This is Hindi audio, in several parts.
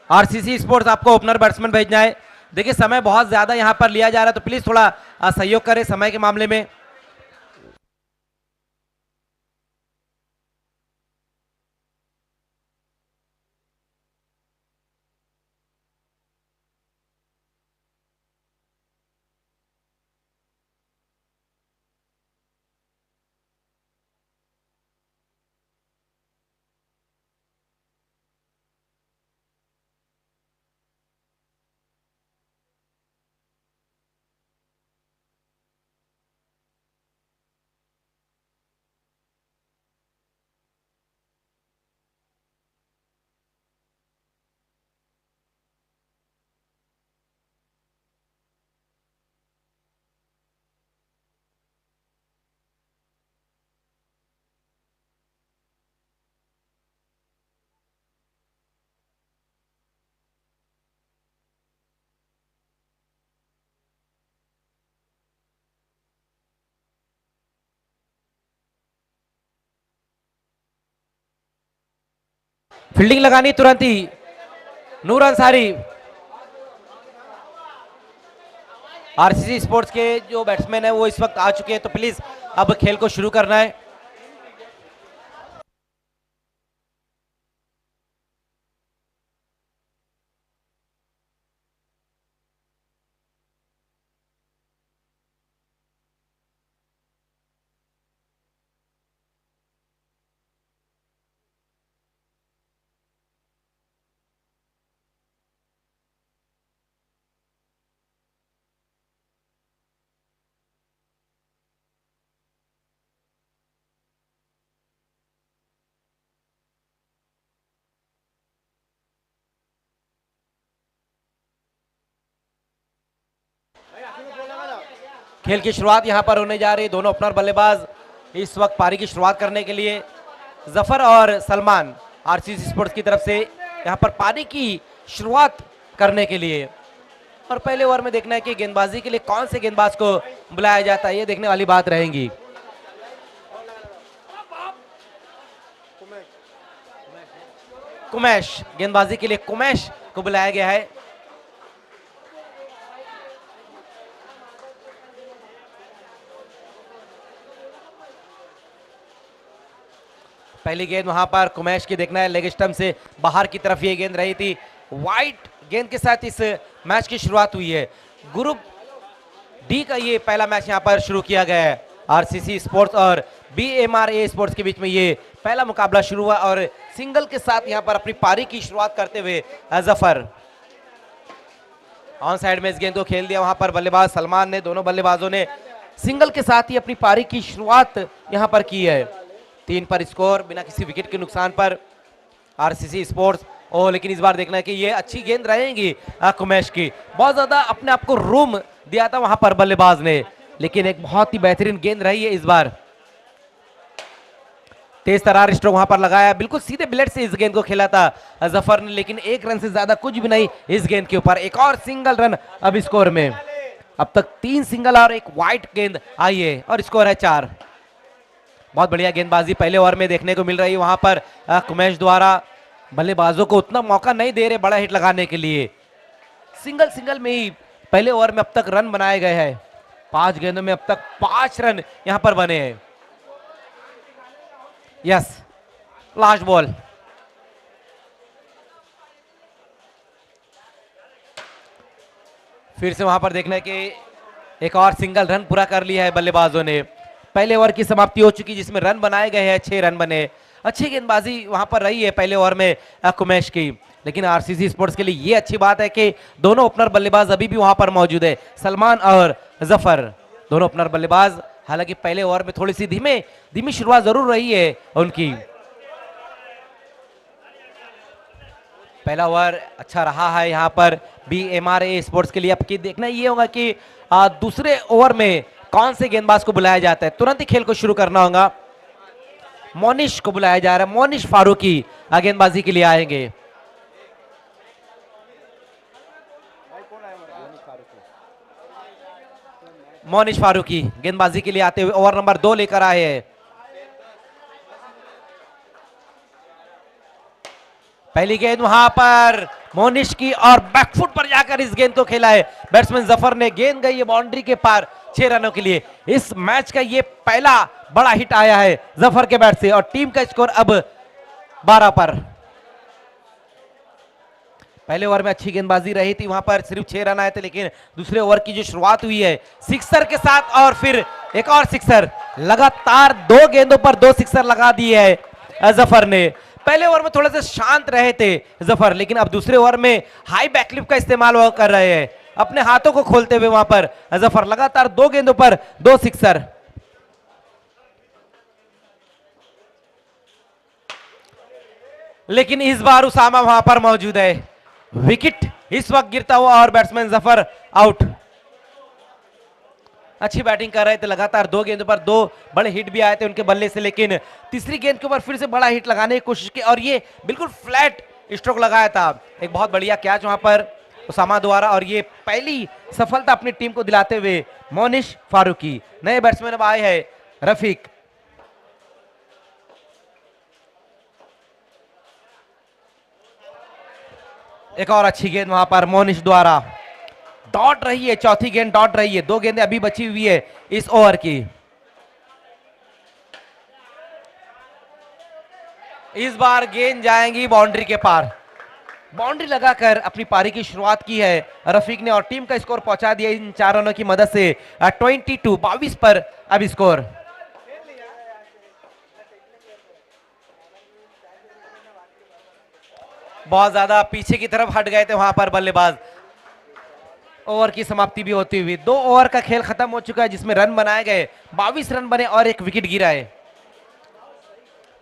आरसीसी स्पोर्ट्स आपको ओपनर बैट्समैन भेजना है। देखिए समय बहुत ज्यादा यहां पर लिया जा रहा है, तो प्लीज थोड़ा सहयोग करें समय के मामले में। फील्डिंग लगानी तुरंत ही, नूर अंसारी। आरसीसी स्पोर्ट्स के जो बैट्समैन है वो इस वक्त आ चुके हैं, तो प्लीज अब खेल को शुरू करना है। खेल की शुरुआत यहां पर होने जा रही है। दोनों ओपनर बल्लेबाज इस वक्त पारी की शुरुआत करने के लिए, जफर और सलमान आरसीसी स्पोर्ट्स की तरफ से यहां पर पारी की शुरुआत करने के लिए। और पहले ओवर में देखना है कि गेंदबाजी के लिए कौन से गेंदबाज को बुलाया जाता है, ये देखने वाली बात रहेगी। कुमैश, गेंदबाजी के लिए कुमैश को बुलाया गया है। पहली गेंद वहां पर कुमैश की देखना है, लेग स्टंप से बाहर की तरफ ये गेंद रही थी। वाइट गेंद के साथ इस मैच की शुरुआत हुई है। ग्रुप डी का ये पहला मैच यहां पर शुरू किया गया है। आरसीसी स्पोर्ट्स और बीएमआरए स्पोर्ट्स के बीच में ये पहला मुकाबला शुरू हुआ और सिंगल के साथ यहां पर अपनी पारी की शुरुआत करते हुए जफर ऑन साइड में इस गेंद को खेल दिया। वहां पर बल्लेबाज सलमान ने, दोनों बल्लेबाजों ने सिंगल के साथ ही अपनी पारी की शुरुआत यहां पर की है। 3 पर स्कोर बिना किसी विकेट के नुकसान पर आरसीसी स्पोर्ट्स। और लेकिन इस बार देखना है कि ये अच्छी गेंद रहेंगी कुमैश की। बहुत ज्यादा अपने आप को रूम दिया था वहां पर बल्लेबाज ने, लेकिन एक बहुत ही बेहतरीन गेंद रही है इस बार। तेज तरार स्ट्रोक वहां पर लगाया, बिल्कुल सीधे ब्लेड से इस गेंद को खेला था जफर ने, लेकिन 1 रन से ज्यादा कुछ भी नहीं इस गेंद के ऊपर। एक और सिंगल रन अब स्कोर में। अब तक 3 सिंगल और 1 वाइट गेंद आई है और स्कोर है 4। बहुत बढ़िया गेंदबाजी पहले ओवर में देखने को मिल रही है वहां पर कुमैश द्वारा। बल्लेबाजों को उतना मौका नहीं दे रहे बड़ा हिट लगाने के लिए। सिंगल में ही पहले ओवर में अब तक रन बनाए गए हैं। 5 गेंदों में अब तक 5 रन यहां पर बने हैं। Yes, last ball. फिर से वहां पर देखना है कि एक और सिंगल रन पूरा कर लिया है बल्लेबाजों ने। पहले ओवर की समाप्ति हो चुकी जिसमें रन बनाए गए हैं, 6 रन बने। अच्छी गेंदबाजी वहां पर रही है पहले ओवर में कुमैश की, लेकिन आरसीसी स्पोर्ट्स के लिए ये अच्छी बात है कि दोनों ओपनर बल्लेबाज अभी भी वहां पर मौजूद है, सलमान और जफर। दोनों ओपनर बल्लेबाज, हालांकि पहले ओवर में थोड़ी सी धीमी शुरुआत जरूर रही है उनकी। पहला ओवर अच्छा रहा है यहाँ पर बीएमआरए स्पोर्ट्स के लिए। अब की देखना ये होगा कि दूसरे ओवर में कौन से गेंदबाज को बुलाया जाता है। तुरंत ही खेल को शुरू करना होगा। मोनिश को बुलाया जा रहा है, मोनिश फारूकी गेंदबाजी के लिए आएंगे। मोनिश फारूकी गेंदबाजी के लिए आते हुए ओवर नंबर 2 लेकर आए हैं। पहली गेंद वहां पर मोनिश की और बैकफुट पर जाकर इस गेंद को खेला है बैट्समैन जफर ने। गेंद गई है बाउंड्री के पार 6 रनों के लिए। इस मैच का ये पहला बड़ा हिट आया है जफर के बैट से और टीम का स्कोर अब 12 पर। पहले ओवर में अच्छी गेंदबाजी रही थी, वहां पर सिर्फ 6 रन आए थे, लेकिन दूसरे ओवर की जो शुरुआत हुई है सिक्सर के साथ और फिर एक और सिक्सर, लगातार 2 गेंदों पर 2 सिक्सर लगा दिए है जफर ने। पहले ओवर में थोड़ा सा शांत रहे थे जफर, लेकिन अब दूसरे ओवर में हाई बैकलिप का इस्तेमाल वो कर रहे हैं, अपने हाथों को खोलते हुए वहां पर जफर। लगातार 2 गेंदों पर 2 सिक्सर। लेकिन इस बार उसामा वहां पर मौजूद है। विकेट इस वक्त गिरता हुआ और बैट्समैन जफर आउट। अच्छी बैटिंग कर रहे थे, लगातार 2 गेंदों पर 2 बड़े हिट भी आए थे उनके बल्ले से, लेकिन तीसरी गेंद के ऊपर फिर से बड़ा हिट लगाने की कोशिश की और ये बिल्कुल फ्लैट स्ट्रोक लगाया था। एक बहुत बढ़िया कैच वहां पर उसामा द्वारा और ये पहली सफलता अपनी टीम को दिलाते हुए मोनिश फारूकी। नए बैट्समैन अब आए हैं रफीक। एक और अच्छी गेंद वहां पर मोनिश द्वारा, डॉट रही है, चौथी गेंद डॉट रही है। 2 गेंदें अभी बची हुई है इस ओवर की। इस बार गेंद जाएंगी बाउंड्री के पार। बाउंड्री लगाकर अपनी पारी की शुरुआत की है रफीक ने और टीम का स्कोर पहुंचा दिया इन 4 रनों की मदद से 22 पर अब स्कोर। बहुत ज्यादा पीछे की तरफ हट गए थे वहां पर बल्लेबाज। ओवर की समाप्ति भी होती हुई 2 ओवर का खेल खत्म हो चुका है, जिसमें रन बनाए गए 22 रन बने और 1 विकेट गिरा है।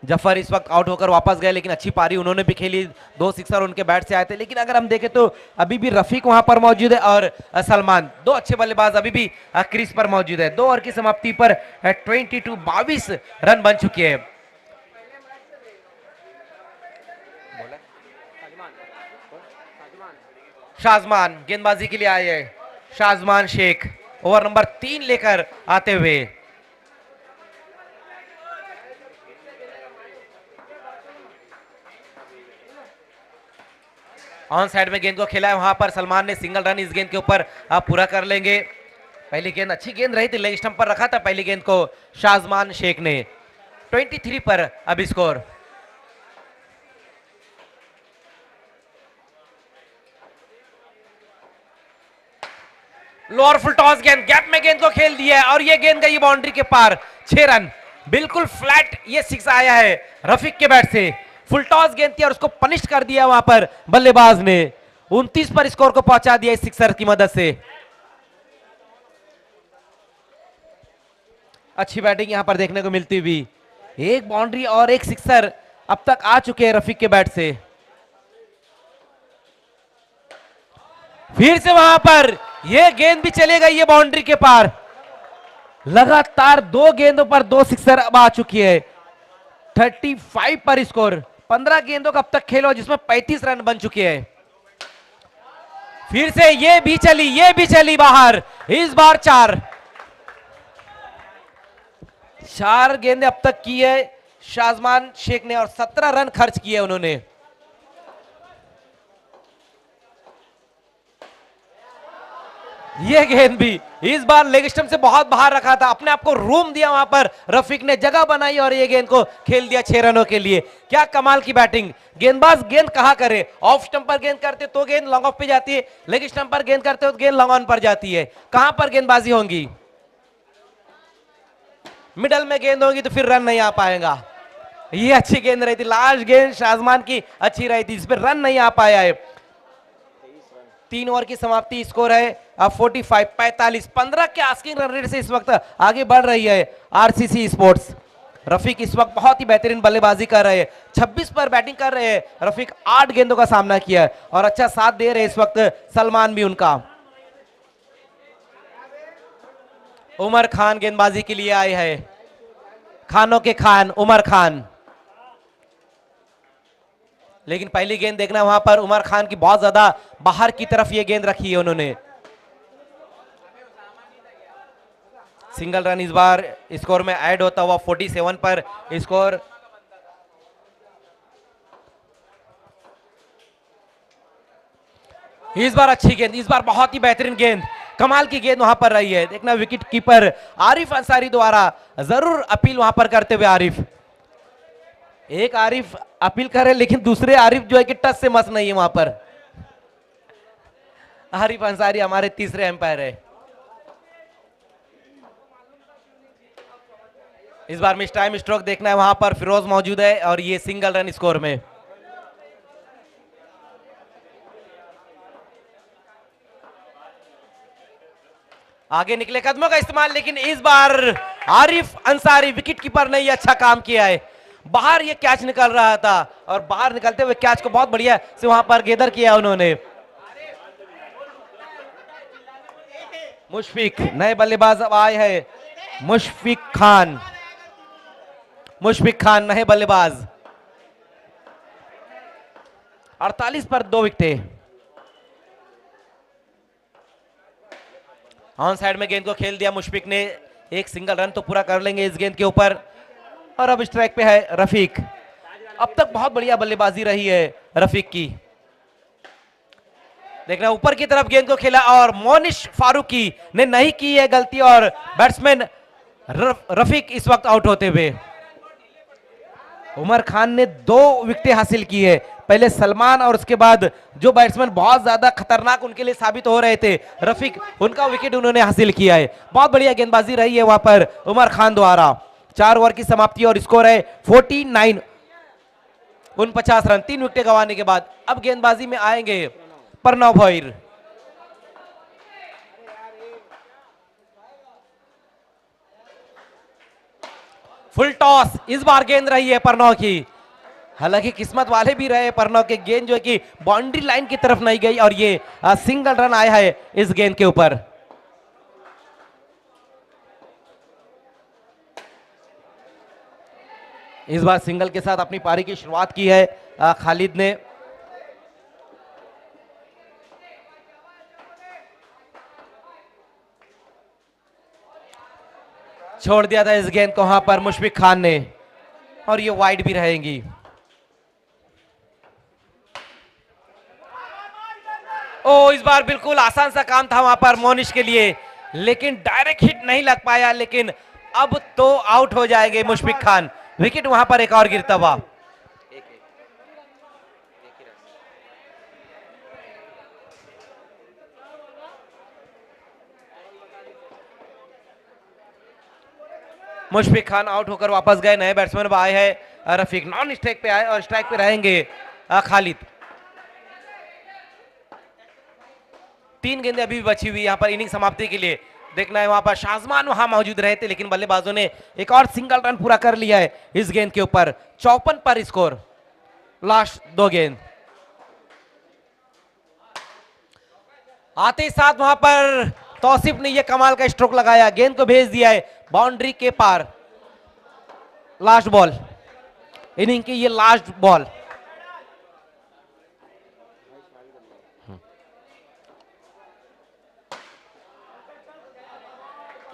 जफर इस वक्त आउट होकर वापस गए, लेकिन अच्छी पारी उन्होंने भी खेली। 2 सिक्सर उनके बैट से आए थे, लेकिन अगर हम देखें तो अभी भी रफीक वहां पर मौजूद है और सलमान, 2 अच्छे बल्लेबाज अभी भी क्रीज पर मौजूद है। 2 ओवर की समाप्ति पर 22 रन बन चुके हैं। शाजमान गेंदबाजी के लिए आए हैं। शाजमान शेख ओवर नंबर 3 लेकर आते हुए। ऑन साइड में गेंद को खेला है, वहां पर सलमान ने सिंगल रन इस गेंद के ऊपर आप पूरा कर लेंगे। पहली गेंद अच्छी गेंद रही थी, लेग स्टंप पर रखा था पहली गेंद को शाजमान शेख ने। 23 पर अब स्कोर। लोअर फुल टॉस गेंद, गैप में गेंद को खेल दिया है और ये गेंद गई बाउंड्री के पार। 6 रन, बिल्कुल फ्लैट ये 6 आया है रफीक के बैट से। फुल टॉस गेंद थी और उसको पनिश कर दिया वहां पर बल्लेबाज ने। 29 पर स्कोर को पहुंचा दिया इस सिक्सर की मदद से। अच्छी बैटिंग यहां पर देखने को मिलती हुई। 1 बाउंड्री और 1 सिक्सर अब तक आ चुके हैं रफीक के बैट से। फिर से वहां पर यह गेंद भी चले गई है बाउंड्री के पार। लगातार 2 गेंदों पर 2 सिक्सर अब आ चुकी है। 35 पर स्कोर। 15 गेंदों का अब तक खेलो, जिसमें 35 रन बन चुके हैं। फिर से ये भी चली बाहर। इस बार 4 गेंदें अब तक की है शाजमान शेख ने और 17 रन खर्च किए उन्होंने। यह गेंद भी इस बार लेग स्टंप से बहुत बाहर रखा था, अपने आप को रूम दिया वहां पर रफीक ने, जगह बनाई और ये गेंद को खेल दिया 6 रनों के लिए। क्या कमाल की बैटिंग। गेंदबाज गेंद कहां करे, ऑफ स्टंप पर गेंद करते तो गेंद लॉन्ग ऑफ पे जाती है, लेग स्टंप पर गेंद करते हो तो गेंद लॉन्ग ऑन पर जाती है। कहां पर गेंदबाजी होंगी, मिडल में गेंद होगी तो फिर रन नहीं आ पाएगा। ये अच्छी गेंद रही थी, लास्ट गेंद शाजमान की अच्छी रही थी, इस पर रन नहीं आ पाया है। 3 ओवर की समाप्ति, स्कोर है अब 45 15 के आस्किंग रन रेट से इस वक्त आगे बढ़ रही है आरसीसी स्पोर्ट्स। रफीक इस वक्त बहुत ही बेहतरीन बल्लेबाजी कर रहे हैं, 26 पर बैटिंग कर रहे हैं रफीक। 8 गेंदों का सामना किया है और अच्छा साथ दे रहे हैं इस वक्त सलमान भी उनका। उमर खान गेंदबाजी के लिए आए हैं, खानों के खान उमर खान। लेकिन पहली गेंद देखना वहां पर उमर खान की बहुत ज्यादा बाहर की तरफ ये गेंद रखी है उन्होंने। सिंगल रन इस बार स्कोर में ऐड होता हुआ 47 पर स्कोर। इस बार अच्छी गेंद, इस बार बहुत ही बेहतरीन गेंद, कमाल की गेंद वहां पर रही है। देखना विकेट कीपर आरिफ अंसारी द्वारा जरूर अपील वहां पर करते हुए आरिफ, एक आरिफ अपील करे लेकिन दूसरे आरिफ जो है कि टच से मस नहीं है वहां पर। आरिफ अंसारी हमारे तीसरे एम्पायर है। इस बार मिस टाइम स्ट्रोक देखना है, वहां पर फिरोज मौजूद है और ये सिंगल रन स्कोर में। आगे निकले कदमों का इस्तेमाल, लेकिन इस बार आरिफ अंसारी विकेट कीपर ने ये अच्छा काम किया है। बाहर ये कैच निकल रहा था और बाहर निकलते हुए कैच को बहुत बढ़िया से वहां पर गेदर किया उन्होंने। मुशफिक नए बल्लेबाज अब आए हैं, मुशफिक खान, मुशफिक खान नए बल्लेबाज। 48 पर 2 विकेटें। ऑन साइड में गेंद को खेल दिया मुशफिक ने, एक सिंगल रन तो पूरा कर लेंगे इस गेंद के ऊपर। और अब स्ट्राइक पे है रफीक। अब तक बहुत बढ़िया बल्लेबाजी रही है रफीक की। देखना ऊपर की तरफ गेंद को खेला और मोनिश फारूकी ने नहीं की है गलती और बैट्समैन रफीक इस वक्त आउट होते हुए। उमर खान ने 2 विकेटें हासिल की है, पहले सलमान और उसके बाद जो बैट्समैन बहुत ज्यादा खतरनाक उनके लिए साबित हो रहे थे रफीक, उनका विकेट उन्होंने हासिल किया है। बहुत बढ़िया गेंदबाजी रही है वहां पर उमर खान द्वारा। 4 ओवर की समाप्ति और स्कोर है 49, 49 रन 3 विकेटें गंवाने के बाद। अब गेंदबाजी में आएंगे प्रणव भोईर। फुल टॉस, इस बार गेंद रही है प्रणव की। हालांकि किस्मत वाले भी रहे प्रणव के, गेंद जो है कि बाउंड्री लाइन की तरफ नहीं गई और ये सिंगल रन आया है इस गेंद के ऊपर। इस बार सिंगल के साथ अपनी पारी की शुरुआत की है खालिद ने। छोड़ दिया था इस गेंद को वहां पर मुशफिक खान ने और ये वाइड भी रहेंगी। ओ इस बार बिल्कुल आसान सा काम था वहां पर मोनिश के लिए, लेकिन डायरेक्ट हिट नहीं लग पाया। लेकिन अब तो आउट हो जाएंगे मुशफिक खान, विकेट वहां पर एक और गिरता हुआ। मुशफिक खान आउट होकर वापस गए, नए बैट्समैन आए हैं रफीक, नॉन स्ट्राइक पे आए और स्ट्राइक पे रहेंगे खालिद। 3 गेंदें अभी भी बची हुई यहाँ पर इनिंग समाप्ति के लिए। देखना है वहां पर शाजमान वहां मौजूद रहे थे, लेकिन बल्लेबाजों ने एक और सिंगल रन पूरा कर लिया है इस गेंद के ऊपर। 54 पर स्कोर, लास्ट 2 गेंद। आते ही साथ वहां पर तौसीफ ने यह कमाल का स्ट्रोक लगाया, गेंद को भेज दिया है बाउंड्री के पार। लास्ट बॉल, इनिंग की ये लास्ट बॉल।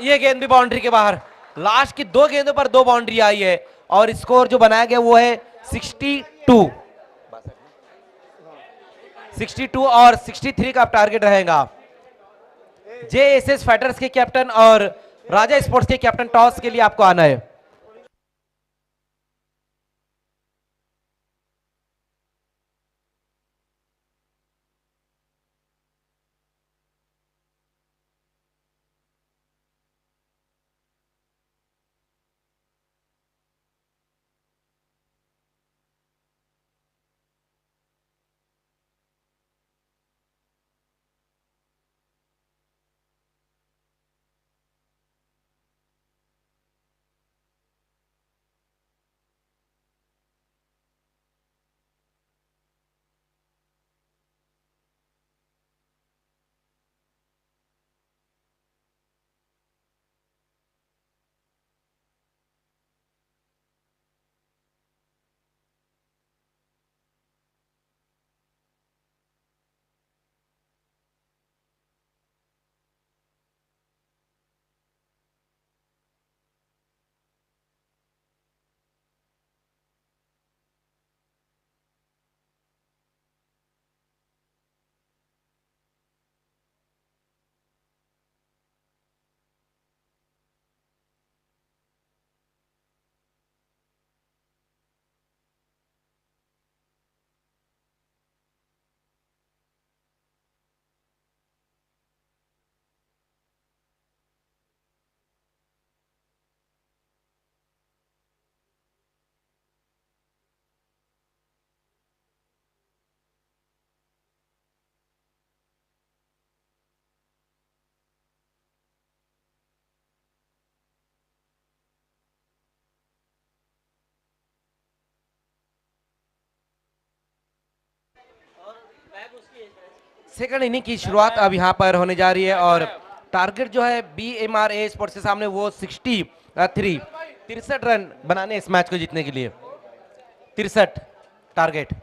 ये गेंद भी बाउंड्री के बाहर। लास्ट की 2 गेंदों पर 2 बाउंड्री आई है और स्कोर जो बनाया गया वो है 62, 62 और 63 का टारगेट रहेगा। जेएसएस फाइटर्स के कैप्टन और राजा स्पोर्ट्स के कैप्टन टॉस के लिए आपको आना है। सेकंड इनिंग की शुरुआत अब यहाँ पर होने जा रही है और टारगेट जो है BMRA स्पोर्ट्स के सामने वो 63 रन बनाने इस मैच को जीतने के लिए। 63 टारगेट।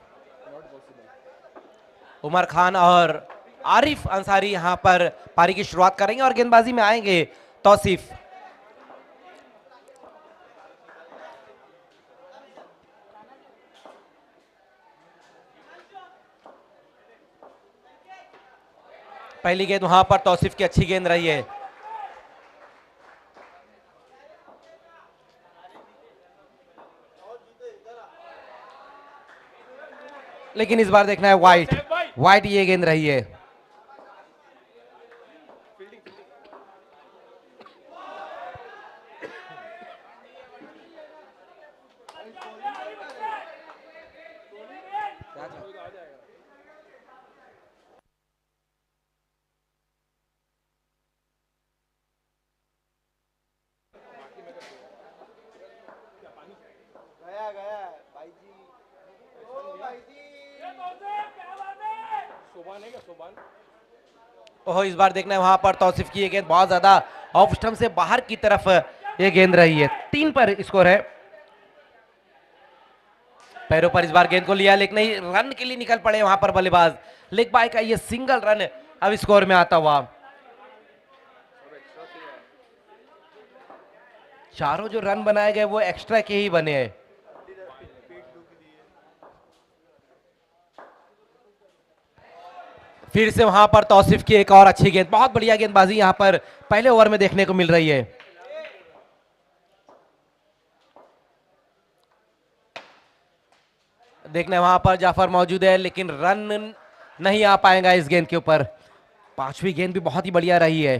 उमर खान और आरिफ अंसारी यहां पर पारी की शुरुआत करेंगे और गेंदबाजी में आएंगे तौसीफ। पहली गेंद वहां पर तौसीफ की अच्छी गेंद रही है। लेकिन इस बार देखना है वाइट ये गेंद रही है। ओह, इस बार देखना है वहां पर तौसीफ की ये गेंद बहुत ज्यादा ऑफ स्टंप से बाहर की तरफ ये गेंद रही है। 3 पर स्कोर है। पैरों पर इस बार गेंद को लिया लेकिन रन के लिए निकल पड़े वहां पर बल्लेबाज। लेग बाय का ये सिंगल रन अब स्कोर में आता हुआ। चारों जो रन बनाए गए वो एक्स्ट्रा के ही बने हैं। फिर से वहां पर तौसीफ की एक और अच्छी गेंद, बहुत बढ़िया गेंदबाजी यहां पर पहले ओवर में देखने को मिल रही है। देखने वहां पर जाफर मौजूद है लेकिन रन नहीं आ पाएगा इस गेंद के ऊपर। पांचवी गेंद भी बहुत ही बढ़िया रही है।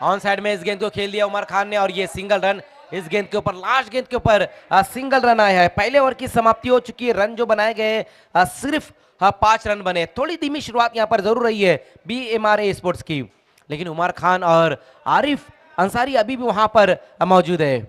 ऑन साइड में इस गेंद को खेल दिया उमर खान ने और ये सिंगल रन इस गेंद के ऊपर, लास्ट गेंद के ऊपर सिंगल रन आया है। पहले ओवर की समाप्ति हो चुकी है। रन जो बनाए गए सिर्फ 5 रन बने। थोड़ी धीमी शुरुआत यहां पर जरूर रही है BMRA स्पोर्ट्स की, लेकिन उमर खान और आरिफ अंसारी अभी भी वहां पर मौजूद है।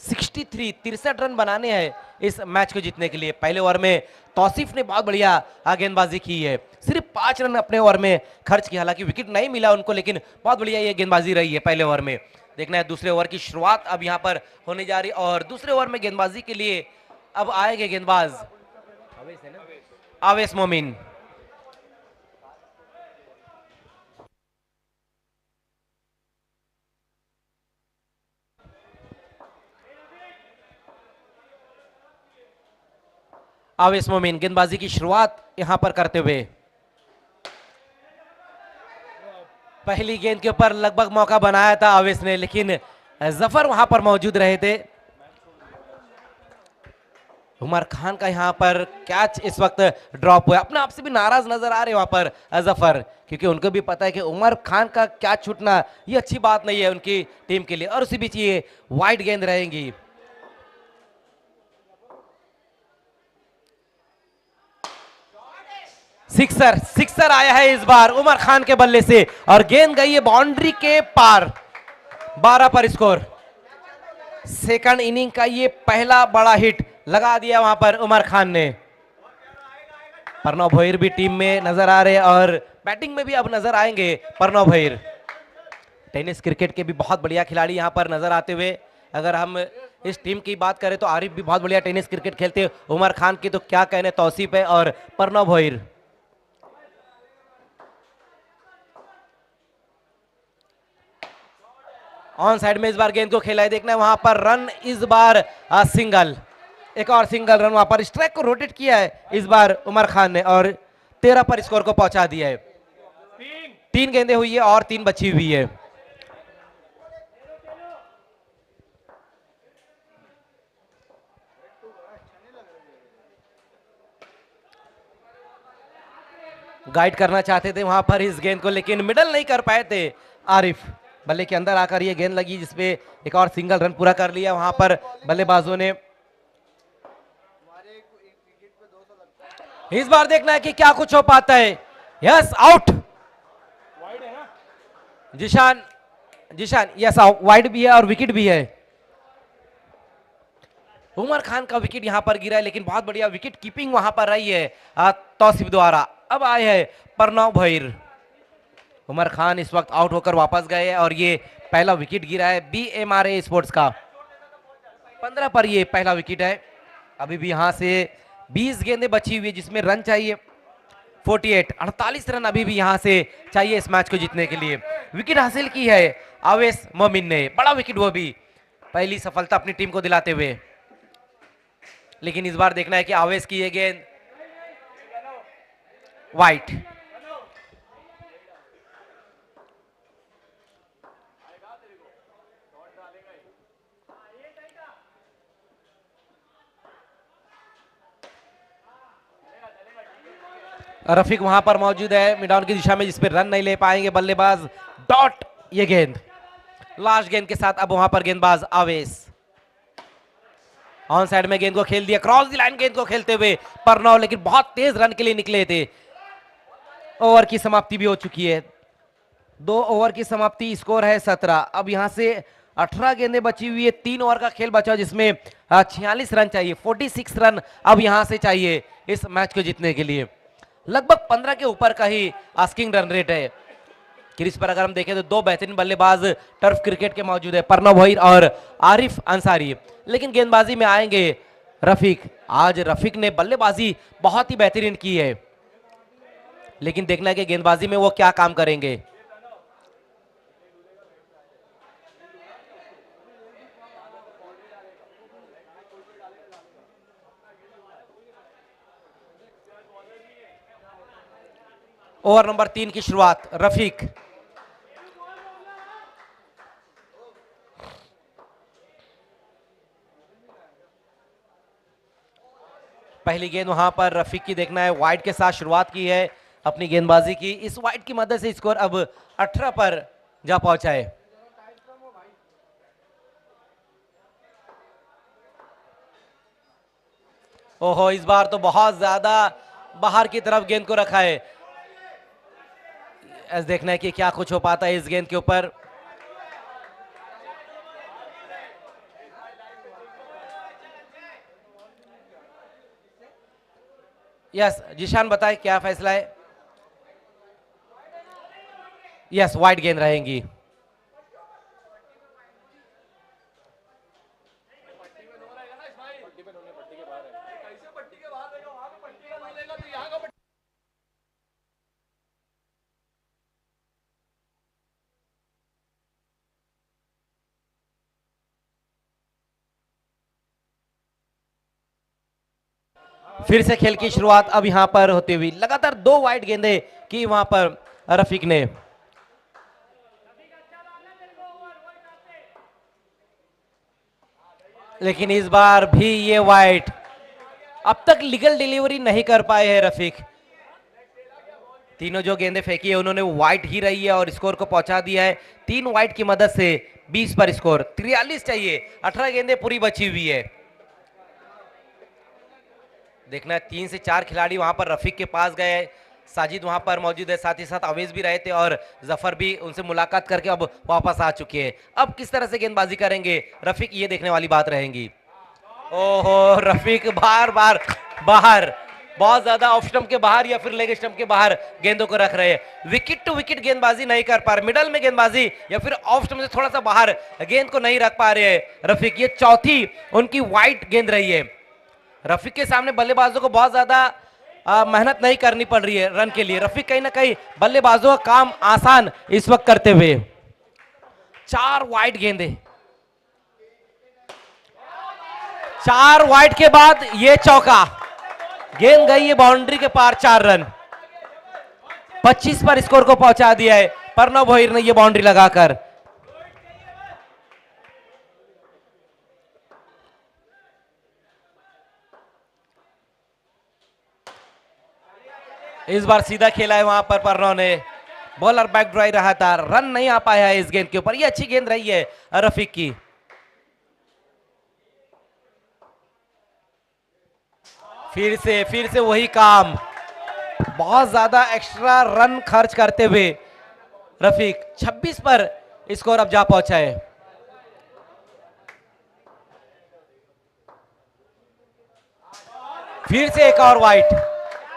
63 रन बनाने हैं इस मैच को जीतने के लिए। पहले ओवर में तौसीफ ने बहुत बढ़िया गेंदबाजी की है। सिर्फ 5 रन अपने ओवर में खर्च किया, हालांकि विकेट नहीं मिला उनको, लेकिन बहुत बढ़िया ये गेंदबाजी रही है पहले ओवर में। देखना है दूसरे ओवर की शुरुआत अब यहां पर होने जा रही और दूसरे ओवर में गेंदबाजी के लिए अब आएंगे गेंदबाज आवेश मोमिन। आवेश मोमिन गेंदबाजी की शुरुआत यहां पर करते हुए। पहली गेंद के ऊपर लगभग मौका बनाया था आवेश ने, लेकिन जफर वहां पर मौजूद रहे थे। उमर खान का यहां पर कैच इस वक्त ड्रॉप हुआ। अपने आप से भी नाराज नजर आ रहे वहां पर जफर, क्योंकि उनको भी पता है कि उमर खान का कैच छूटना ये अच्छी बात नहीं है उनकी टीम के लिए। और उसी बीच ये वाइड गेंद रहेंगी। सिक्सर आया है इस बार उमर खान के बल्ले से और गेंद गई है बाउंड्री के पार। 12 पर स्कोर। सेकंड इनिंग का ये पहला बड़ा हिट लगा दिया वहां पर उमर खान ने। प्रणव भोईर भी टीम में नजर आ रहे और बैटिंग में भी अब नजर आएंगे प्रणव भोईर। टेनिस क्रिकेट के भी बहुत बढ़िया खिलाड़ी यहां पर नजर आते हुए। अगर हम इस टीम की बात करें तो आरिफ भी बहुत बढ़िया टेनिस क्रिकेट खेलते हैं। उमर खान की तो क्या कहने, तौसीफ है और प्रणव भोईर। ऑन साइड में इस बार गेंद को खेला है। देखना है वहां पर रन इस बार सिंगल, एक और सिंगल रन वहां पर। स्ट्राइक को रोटेट किया है इस बार उमर खान ने और 13 पर स्कोर को पहुंचा दिया है। 3 गेंदें हुई है और 3 बची हुई है। गाइड करना चाहते थे वहां पर इस गेंद को, लेकिन मिडल नहीं कर पाए थे आरिफ। बल्ले के अंदर आकर ये गेंद लगी जिसपे एक और सिंगल रन पूरा कर लिया वहां पर बल्लेबाजों ने। इस बार देखना है कि क्या कुछ हो पाता है। Yes, out. Zeeshan yes, wide भी है और विकेट भी है। उमर खान का विकेट यहां पर गिरा है, लेकिन बहुत बढ़िया विकेट कीपिंग वहां पर रही है तौसीफ द्वारा। अब आए हैं प्रणव भोईर। उमर खान इस वक्त आउट होकर वापस गए और ये पहला विकेट गिरा है BMRA स्पोर्ट्स का। 15 पर ये पहला विकेट है। अभी भी यहां से 20 गेंदें बची हुई है, जिसमें रन चाहिए 48 रन अभी भी यहां से चाहिए इस मैच को जीतने के लिए। विकेट हासिल की है आवेश मोमिन ने, बड़ा विकेट, वो भी पहली सफलता अपनी टीम को दिलाते हुए। लेकिन इस बार देखना है कि आवेश की ये गेंद वाइट। रफीक वहां पर मौजूद है मिड ऑन की दिशा में, जिस पे रन नहीं ले पाएंगे बल्लेबाज। डॉट ये गेंद, लास्ट गेंद के साथ अब वहां पर गेंदबाज आवेश ऑन साइड में गेंद को खेल दिया, क्रॉस द लाइन गेंद को खेलते हुए परनौ, लेकिन बहुत तेज रन के लिए निकले थे। ओवर की समाप्ति भी हो चुकी है, 2 ओवर की समाप्ति, स्कोर है 17। अब यहां से 18 गेंदें बची हुई है, 3 ओवर का खेल बचा, जिसमें 46 रन चाहिए। 46 रन अब यहां से चाहिए इस मैच को जीतने के लिए। लगभग 15 के ऊपर का ही आस्किंग रन रेट है। क्रीज पर अगर हम देखें तो 2 बेहतरीन बल्लेबाज टर्फ क्रिकेट के मौजूद है, प्रणव भोईर और आरिफ अंसारी। लेकिन गेंदबाजी में आएंगे रफीक। आज रफीक ने बल्लेबाजी बहुत ही बेहतरीन की है, लेकिन देखना है कि गेंदबाजी में वो क्या काम करेंगे। ओवर नंबर 3 की शुरुआत, रफीक। पहली गेंद वहां पर रफीक की, देखना है वाइड के साथ शुरुआत की है अपनी गेंदबाजी की। इस वाइड की मदद से स्कोर अब 18 पर जा पहुंचा है। ओहो, इस बार तो बहुत ज्यादा बाहर की तरफ गेंद को रखा है। ऐसा देखना है कि क्या कुछ हो पाता है इस गेंद के ऊपर। यस जिशान, बताए क्या फैसला है। यस, वाइड गेंद रहेंगी। फिर से खेल की शुरुआत अब यहां पर होती हुई, लगातार 2 वाइड गेंदें की वहां पर रफीक ने। लेकिन इस बार भी ये वाइड, अब तक लीगल डिलीवरी नहीं कर पाए हैं रफीक। तीनों जो गेंदें फेंकी है उन्होंने वाइड ही रही है और स्कोर को पहुंचा दिया है 3 वाइड की मदद से। 20 पर स्कोर, 43 चाहिए, 18 गेंदें पूरी बची हुई है। देखना है 3 से 4 खिलाड़ी वहां पर रफीक के पास गए। साजिद वहां पर मौजूद है, साथ ही साथ अवेश भी रहे थे और जफर भी उनसे मुलाकात करके अब वापस आ चुके हैं। अब किस तरह से गेंदबाजी करेंगे रफीक, ये देखने वाली बात रहेगी। ओहो, रफीक बार बार बाहर, बहुत ज्यादा ऑफ स्टंप के बाहर या फिर लेग स्टंप के बाहर गेंदों को रख रहे हैं। विकेट टू विकेट गेंदबाजी नहीं कर पा रहे, मिडल में गेंदबाजी या फिर ऑफ स्टंप से थोड़ा सा बाहर गेंद को नहीं रख पा रहे हैं रफीक। ये चौथी उनकी वाइड गेंद रही है। रफीक के सामने बल्लेबाजों को बहुत ज्यादा मेहनत नहीं करनी पड़ रही है रन के लिए। रफीक कहीं ना कहीं बल्लेबाजों का काम आसान इस वक्त करते हुए। 4 वाइड गेंदें, 4 वाइड के बाद ये चौका, गेंद गई है बाउंड्री के पार, 4 रन। 25 पर स्कोर को पहुंचा दिया है प्रणव भोईर ने ये बाउंड्री लगाकर। इस बार सीधा खेला है वहां पर प्रणव ने, बॉलर बैक ड्राइव रहा था, रन नहीं आ पाया है इस गेंद के ऊपर। ये अच्छी गेंद रही है रफीक की। फिर से वही काम, बहुत ज्यादा एक्स्ट्रा रन खर्च करते हुए रफीक 26 पर स्कोर अब जा पहुंचा है। फिर से एक और वाइट।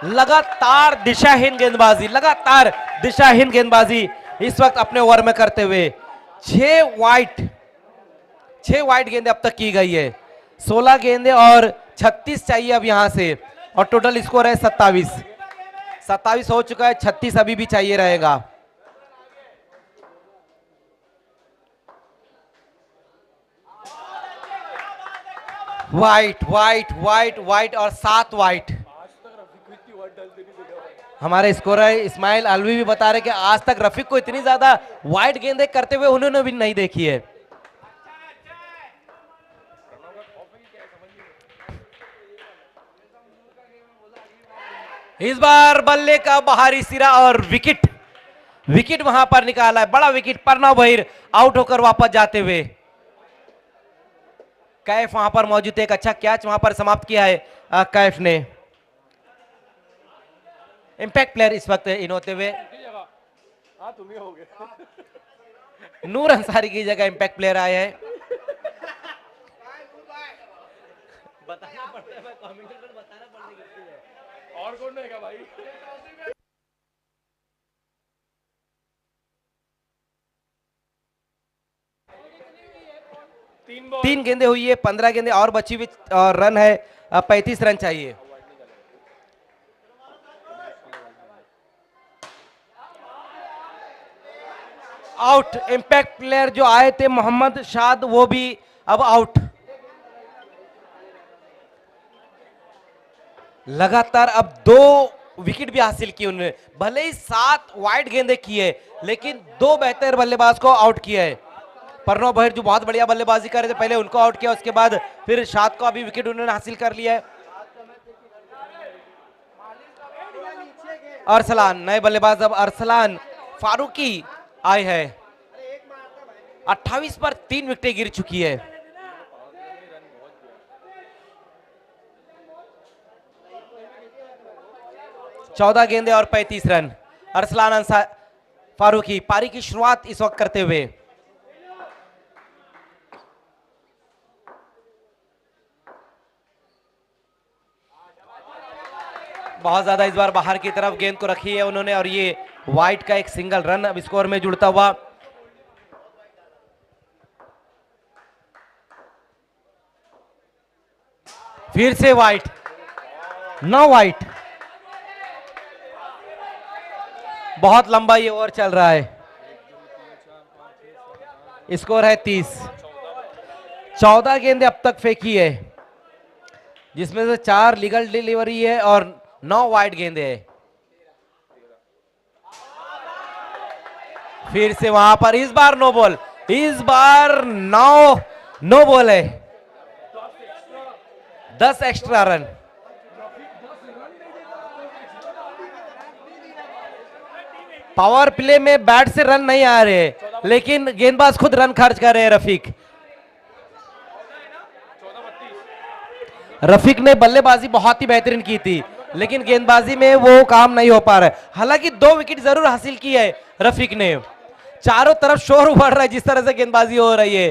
लगातार दिशाहीन गेंदबाजी, लगातार दिशाहीन गेंदबाजी इस वक्त अपने ओवर में करते हुए 6 वाइट गेंदें अब तक की गई है। 16 गेंदें और 36 चाहिए अब यहां से, और टोटल स्कोर है 27 हो चुका है, 36 अभी भी चाहिए रहेगा। वाइट वाइट वाइट वाइट और 7 वाइट। हमारे स्कोरर इस्माइल अलवी भी बता रहे कि आज तक रफीक को इतनी ज्यादा वाइट गेंदें करते हुए उन्होंने भी नहीं देखी है। इस बार बल्ले का बाहरी सिरा और विकेट, विकेट वहां पर निकाला है, बड़ा विकेट। प्रणव भैर आउट होकर वापस जाते हुए। कैफ वहां पर मौजूद है, एक अच्छा कैच वहां पर समाप्त किया है कैफ ने। इंपैक्ट प्लेयर इस वक्त इन होते हुए नूर अंसारी की जगह इंपैक्ट प्लेयर आए हैं। बताना पड़ता है, कमेंटेटर बताना पड़ता है। और कौन रहेगा भाई? 3 गेंदें हुई है, 15 गेंदें और बची हुई और रन है 35 रन चाहिए। आउट। इंपैक्ट प्लेयर जो आए थे मोहम्मद शाद, वो भी अब आउट। लगातार अब 2 विकेट भी हासिल किए उन्होंने। भले ही 7 वाइड गेंदें की है, लेकिन 2 बेहतर बल्लेबाज को आउट किया है। प्रणव भैर जो बहुत बढ़िया बल्लेबाजी कर रहे थे, पहले उनको आउट किया, उसके बाद फिर शाद को अभी विकेट उन्होंने हासिल कर लिया है। अरसलान नए बल्लेबाज, अब अरसलान फारूकी आए हैं। 28 पर 3 विकेटें गिर चुकी है। चौदह गेंदे और 35 रन। अरसलान फारूकी पारी की शुरुआत इस वक्त करते हुए। बहुत ज्यादा इस बार बाहर की तरफ गेंद को रखी है उन्होंने, और ये वाइट का एक सिंगल रन अब स्कोर में जुड़ता हुआ। फिर से वाइट, 9 वाइट। बहुत लंबा ये ओवर चल रहा है। स्कोर है 30। 14 गेंदें अब तक फेंकी है, जिसमें से 4 लीगल डिलीवरी है और 9 वाइड गेंदें है। फिर से वहां पर इस बार नो बॉल, इस बार नो बॉल है। 10 एक्स्ट्रा रन। पावर प्ले में बैट से रन नहीं आ रहे, लेकिन गेंदबाज खुद रन खर्च कर रहे हैं। रफीक ने बल्लेबाजी बहुत ही बेहतरीन की थी, लेकिन गेंदबाजी में वो काम नहीं हो पा रहा है। हालांकि 2 विकेट जरूर हासिल की है रफीक ने। चारों तरफ शोर उभर रहा है जिस तरह से गेंदबाजी हो रही है।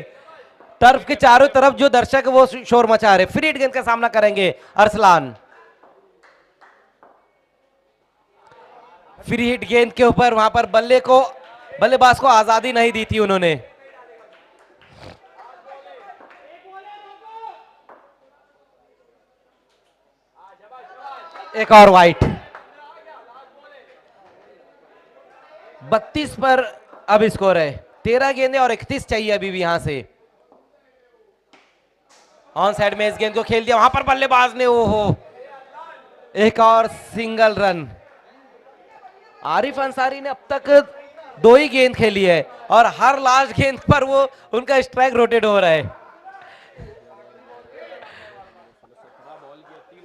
टर्फ के चारों तरफ जो दर्शक वो शोर मचा रहे। फ्री हिट गेंद का सामना करेंगे अरसलान। फ्री हिट गेंद के ऊपर वहां पर बल्लेबाज को आजादी नहीं दी थी उन्होंने। एक और वाइट। 32 पर अब स्कोर है। 13 गेंदें और 31 चाहिए अभी भी यहां से। ऑन साइड में इस गेंद को खेल दिया, वहां पर बल्लेबाज ने ओहो एक और सिंगल रन। आरिफ अंसारी ने अब तक 2 ही गेंद खेली है, और हर लास्ट गेंद पर वो उनका स्ट्राइक रोटेट हो रहा है।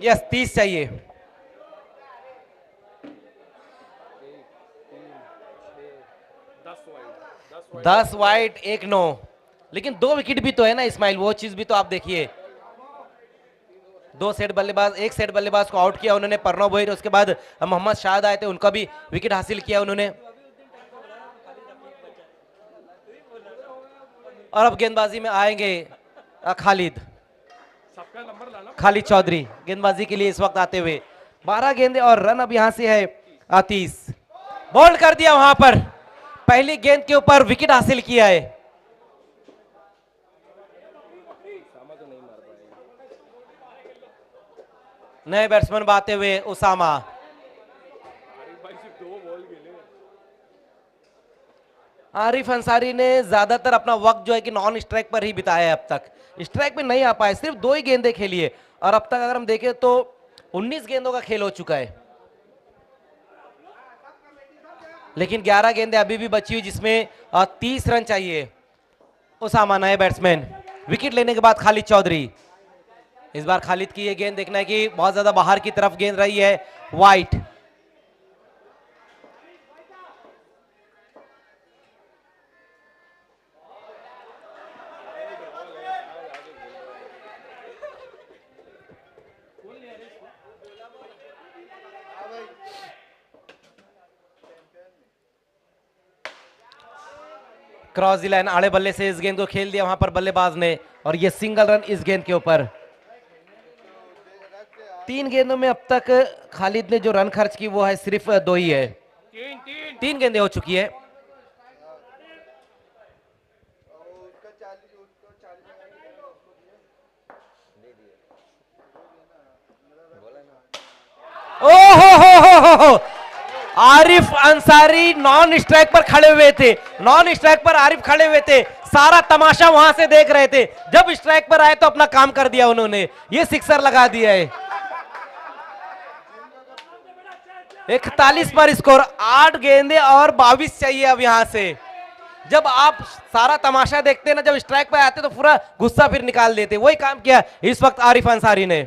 यस, 30 चाहिए। 10 वाइड 1 नो, लेकिन 2 विकेट भी तो है ना इस्माइल, वो चीज भी तो आप देखिए। 2 सेट बल्लेबाज, 1 सेट बल्लेबाज को आउट किया उन्होंने प्रणव भैर, उसके बाद मोहम्मद शाहिद आए थे, उनका भी विकेट हासिल किया उन्होंने। और अब गेंदबाजी में आएंगे खालिद। सबका नंबर लाना खालिद चौधरी गेंदबाजी के लिए इस वक्त आते हुए। 12 गेंदे और रन अब यहां से है 30। बोल्ड कर दिया वहां पर, पहली गेंद के ऊपर विकेट हासिल किया है। नए बैट्समैन बाते हुए उसामा। आरिफ अंसारी ने ज्यादातर अपना वक्त जो है कि नॉन स्ट्राइक पर ही बिताया है अब तक, स्ट्राइक में नहीं आ पाए, सिर्फ 2 ही गेंदे खेली है और अब तक अगर हम देखें तो 19 गेंदों का खेल हो चुका है, लेकिन 11 गेंदें अभी भी बची हुई जिसमें 30 रन चाहिए। उसामा नए बैट्समैन, विकेट लेने के बाद खालिद चौधरी। इस बार खालिद की ये गेंद देखना है कि बहुत ज्यादा बाहर की तरफ गेंद रही है, वाइट। क्रॉस दी लाइन, आड़े बल्ले से इस गेंद को खेल दिया वहां पर बल्लेबाज ने और ये सिंगल रन इस गेंद के ऊपर। 3 गेंदों में अब तक खालिद ने जो रन खर्च की वो है सिर्फ 2 ही है। 3 गेंदें हो चुकी है। ओहो, आरिफ अंसारी नॉन स्ट्राइक पर खड़े हुए थे, नॉन स्ट्राइक पर आरिफ खड़े हुए थे, सारा तमाशा वहां से देख रहे थे, जब स्ट्राइक पर आए तो अपना काम कर दिया उन्होंने, ये सिक्सर लगा दिया है। 41 पर स्कोर, 8 गेंदे और 22 चाहिए अब यहां से। जब आप सारा तमाशा देखते ना, जब स्ट्राइक पर आते तो पूरा गुस्सा फिर निकाल देते, वही काम किया इस वक्त आरिफ अंसारी ने।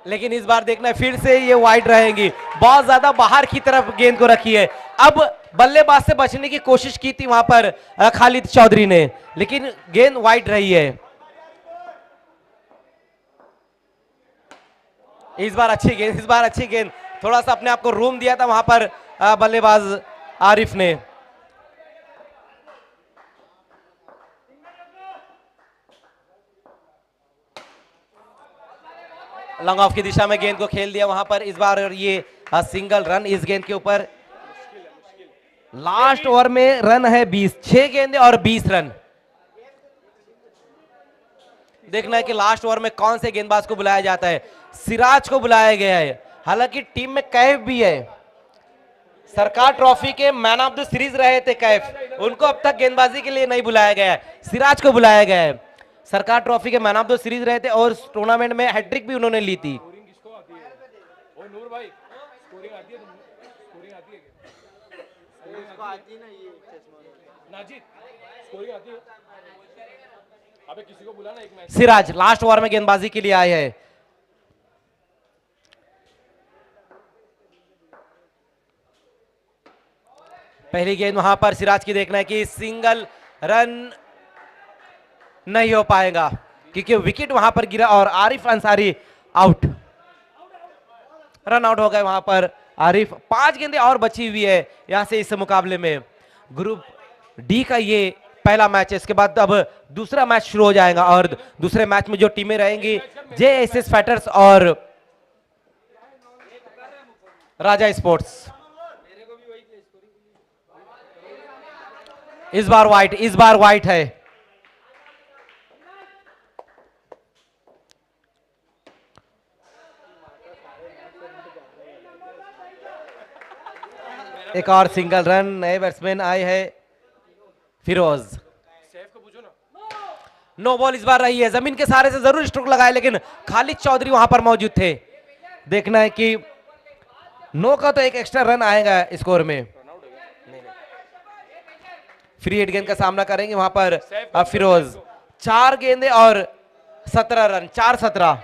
लेकिन इस बार देखना है फिर से ये वाइड रहेंगी, बहुत ज्यादा बाहर की तरफ गेंद को रखी है। अब बल्लेबाज से बचने की कोशिश की थी वहां पर खालिद चौधरी ने, लेकिन गेंद वाइड रही है। इस बार अच्छी गेंद, इस बार अच्छी गेंद, थोड़ा सा अपने आप को रूम दिया था वहां पर बल्लेबाज आरिफ ने। लॉन्ग ऑफ की दिशा में गेंद को खेल दिया वहां पर इस बार, और ये सिंगल रन इस गेंद के ऊपर। लास्ट ओवर में रन है 20, 6 गेंदे और 20 रन। देखना है कि लास्ट ओवर में कौन से गेंदबाज को बुलाया जाता है। सिराज को बुलाया गया है, हालांकि टीम में कैफ भी है, सरकार ट्रॉफी के मैन ऑफ द सीरीज रहे थे कैफ, उनको अब तक गेंदबाजी के लिए नहीं बुलाया गया है, सिराज को बुलाया गया है। सरकार ट्रॉफी के मैन ऑफ द सीरीज रहे थे और टूर्नामेंट में हैट्रिक भी उन्होंने ली थी। सिराज लास्ट ओवर में गेंदबाजी के लिए आए हैं। पहली गेंद वहां पर सिराज की, देखना है कि सिंगल रन नहीं हो पाएगा क्योंकि विकेट वहां पर गिरा और Arif Ansari out, run out हो गए वहां पर आरिफ। 5 गेंदें और बची हुई है यहां से इस मुकाबले में। ग्रुप डी का ये पहला मैच है, इसके बाद अब दूसरा मैच शुरू हो जाएगा और दूसरे मैच में जो टीमें रहेंगी जेएसएस फाइटर्स और राजा स्पोर्ट्स। इस बार वाइट, इस बार वाइट है। एक और सिंगल रन, नए बैट्समैन आए हैं फिरोज। नो बॉल इस बार रही है, जमीन के सहारे से जरूर स्ट्रोक लगाए लेकिन खालिद चौधरी वहां पर मौजूद थे। देखना है कि नो का तो एक एक्स्ट्रा रन आएगा स्कोर में। फ्री हिट गेंद का सामना करेंगे वहां पर फिरोज। 4 गेंदे और 17 रन, 4-17।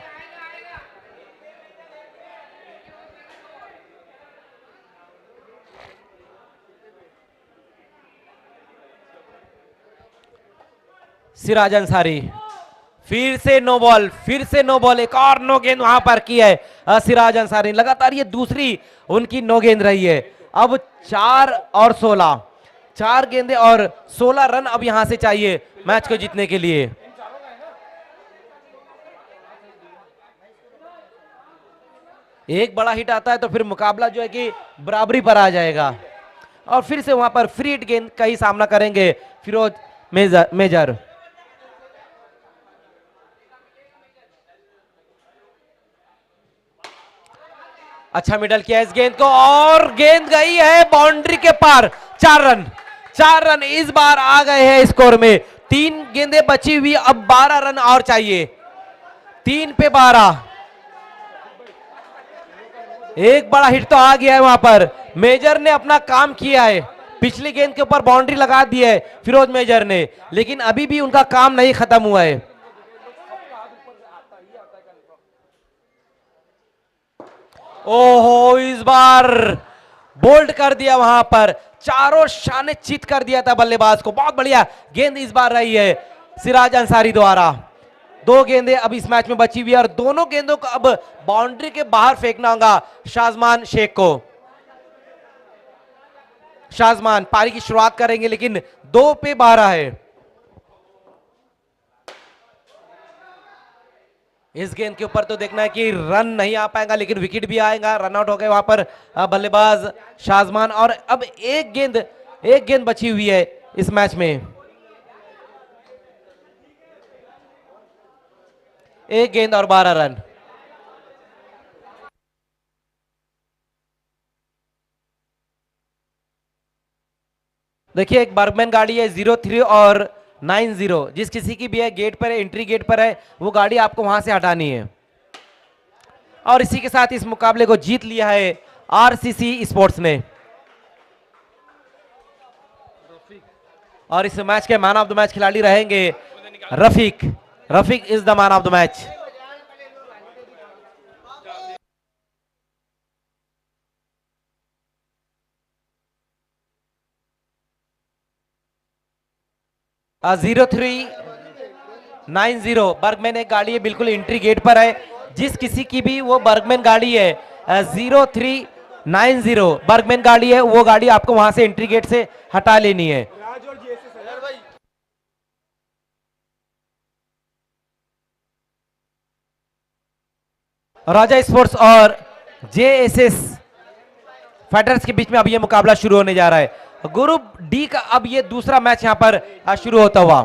सिराज अंसारी, फिर से नो बॉल, फिर से नो बॉल, एक और नो गेंद वहां पर की है सिराज अंसारी। लगातार ये दूसरी उनकी नो गेंद रही है। अब 4 और 16, 4 गेंदे और 16 रन अब यहां से चाहिए मैच को जीतने के लिए। एक बड़ा हिट आता है तो फिर मुकाबला जो है कि बराबरी पर आ जाएगा और फिर से वहां पर फ्री हिट गेंद का ही सामना करेंगे फिरोज मेजर। अच्छा मिडल किया इस गेंद को और गेंद गई है बाउंड्री के पार। 4 रन, 4 रन इस बार आ गए हैं स्कोर में। 3 गेंदें बची हुई, अब 12 रन और चाहिए। 3 पे 12। एक बड़ा हिट तो आ गया है वहां पर। मेजर ने अपना काम किया है, पिछली गेंद के ऊपर बाउंड्री लगा दी है फिरोज मेजर ने, लेकिन अभी भी उनका काम नहीं खत्म हुआ है। ओहो, इस बार बोल्ड कर दिया वहां पर, चारों शाने चित कर दिया था बल्लेबाज को। बहुत बढ़िया गेंद इस बार रही है सिराज अंसारी द्वारा। 2 गेंदें अब इस मैच में बची हुई है और दोनों गेंदों को अब बाउंड्री के बाहर फेंकना होगा शाजमान शेख को। शाजमान पारी की शुरुआत करेंगे लेकिन 2 पे 12 है। इस गेंद के ऊपर तो देखना है कि रन नहीं आ पाएगा लेकिन विकेट भी आएगा। रन आउट हो गए वहां पर बल्लेबाज शाजमान और अब एक गेंद बची हुई है इस मैच में। एक गेंद और 12 रन। देखिए एक बर्गमैन गाड़ी है 03 और 90, जिस किसी की भी है गेट पर है, एंट्री गेट पर है, वो गाड़ी आपको वहां से हटानी है। और इसी के साथ इस मुकाबले को जीत लिया है आरसीसी स्पोर्ट्स ने। और इस मैच के मैन ऑफ द मैच खिलाड़ी रहेंगे Rafiq. Rafiq is the man of the match. Zero 390 Burgman एक गाड़ी है, बिल्कुल एंट्री गेट पर है। जिस किसी की भी वो बर्गमैन गाड़ी है 0390 बर्गमैन गाड़ी है, वो गाड़ी आपको वहां से एंट्री गेट से हटा लेनी है। राजा स्पोर्ट्स और जेएसएस फाइटर्स के बीच में अब ये मुकाबला शुरू होने जा रहा है। ग्रुप डी का अब ये दूसरा मैच यहां पर शुरू होता हुआ।